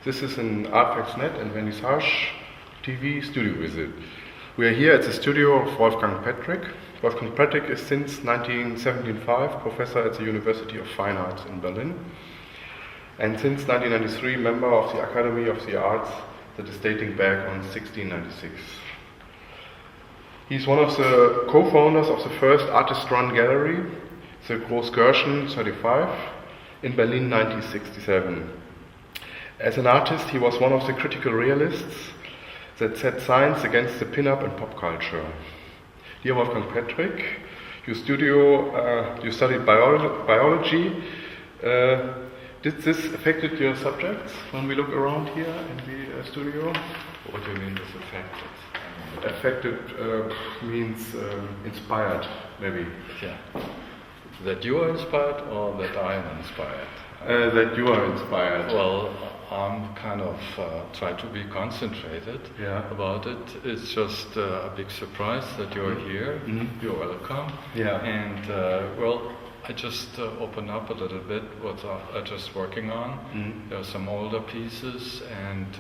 This is an Artfacts.net and VernissageTV studio visit. We are here at the studio of Wolfgang Petrick. Wolfgang Petrick is since 1975 professor at the University of Fine Arts in Berlin, and since 1993 member of the Academy of the Arts that is dating back on 1696. He's one of the co-founders of the first artist-run gallery, the Grossgoerschen 35, in Berlin 1967. As an artist, he was one of the critical realists that set science against the pin-up and pop culture. Dear Wolfgang Petrick, you studied biology. Did this affected your subjects when we look around here in the studio? What do you mean this affected? Affected means inspired, maybe. Yeah. That you are inspired or that I am inspired? That you are inspired. Well, I'm kind of try to be concentrated about it. It's just a big surprise that you're here. Mm-hmm. You're welcome. Yeah. And well, I just open up a little bit what I'm just working on. Mm-hmm. There are some older pieces, and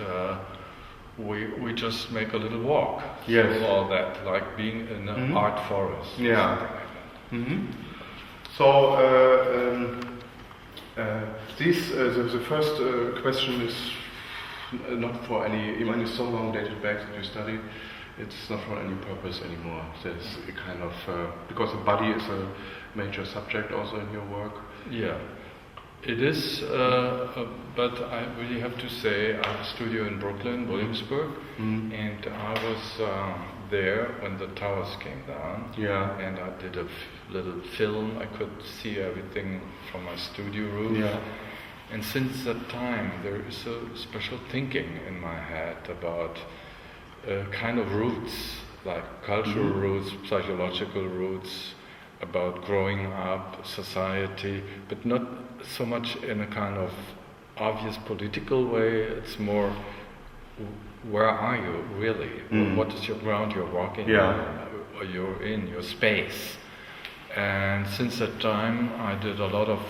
we just make a little walk. Yes. Through all that, like being in an art forest. Yeah. Or something like that. Mm-hmm. So. The first question is not for any, even it's so long dated back that you studied, it's not for any purpose anymore. There's a kind of, because the body is a major subject also in your work. Yeah, it is, but I really have to say I have a studio in Brooklyn, Williamsburg, and I was there when the towers came down. Yeah. And I did a little film. I could see everything from my studio room. Yeah. And since that time, there is a special thinking in my head about kind of roots, like cultural roots, psychological roots, about growing up, society, but not so much in a kind of obvious political way. It's more, where are you really? What is your ground you're walking on, or you're in your space? And since that time, I did a lot of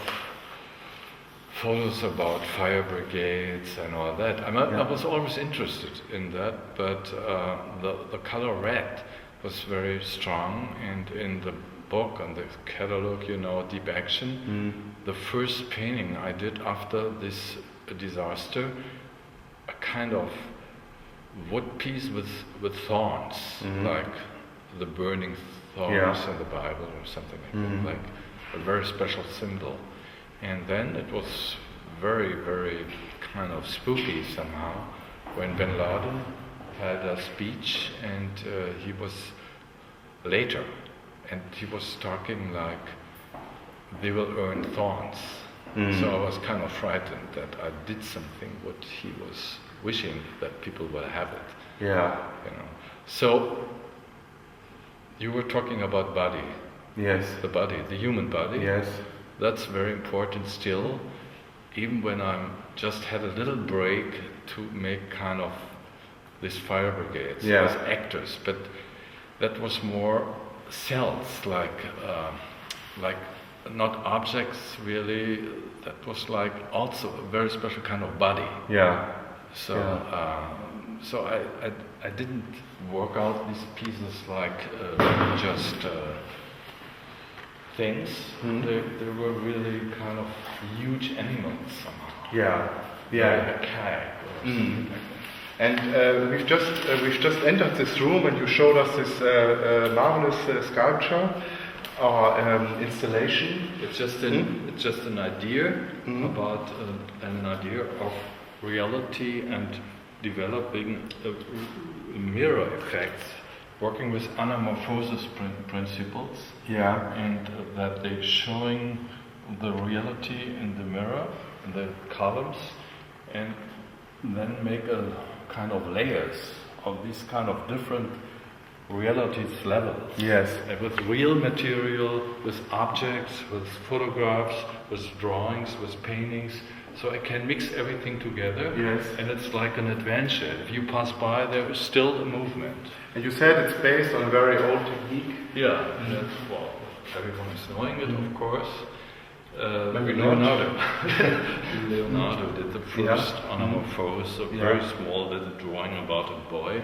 photos about fire brigades and all that. I was always interested in that, but the color red was very strong, and in the book, on the catalog, Deep Action, the first painting I did after this disaster, a kind of wood piece with thorns, like the burning thorns in the Bible or something like that, like a very special symbol. And then it was very, very kind of spooky somehow when bin Laden had a speech, and he was later, and he was talking like, they will earn thorns. So I was kind of frightened that I did something what he was wishing that people will have it. Yeah. So you were talking about body. Yes. The body, the human body. Yes. That's very important still, even when I'm just had a little break to make kind of this fire brigades as actors, but that was more cells, like not objects really. That was like also a very special kind of body. Yeah. So so I didn't work out these pieces like just things. They were really kind of huge animals somehow. Yeah. Like a cat or something like that. And we've just entered this room, and you showed us this marvelous sculpture or installation. It's just an idea about an idea of reality and developing mirror effects, working with anamorphosis principles. Yeah. And that they're showing the reality in the mirror, in the columns, and then make a kind of layers of these kind of different realities levels. Yes. With real material, with objects, with photographs, with drawings, with paintings. So I can mix everything together. Yes. And it's like an adventure. If you pass by, there is still a movement. And you said it's based on a very old technique. Yeah. That's, well, everyone is knowing it, of course. Maybe Leonardo. Leonardo did the first anamorphose, a very small little drawing about a boy.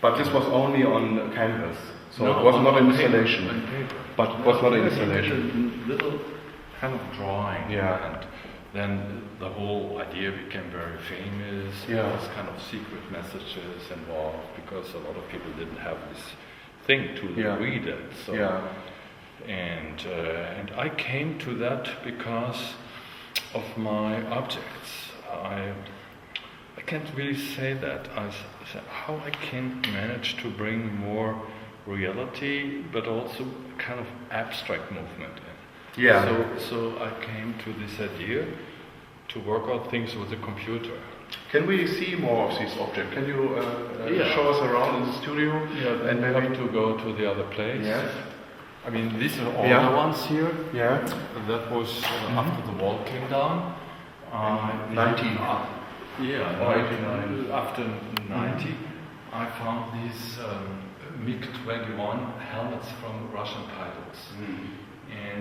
But this was only on canvas, so No, it was not an on paper, installation. on paper. But it was not an He did installation. a little kind of drawing, Yeah. and then the whole idea became very famous. Yeah. There was kind of secret messages involved because a lot of people didn't have this thing to read it. So. Yeah. And I came to that because of my objects. I can't really say that. I said how I can manage to bring more reality, but also kind of abstract movement in. Yeah. So I came to this idea to work out things with a computer. Can we see more of these objects? Can you show us around in the studio? Yeah, and we have to go to the other place. Yeah. I mean, these are all the ones here. Yeah. That was after the wall came down. 90. After 90, I found these MiG-21 helmets from Russian pilots. And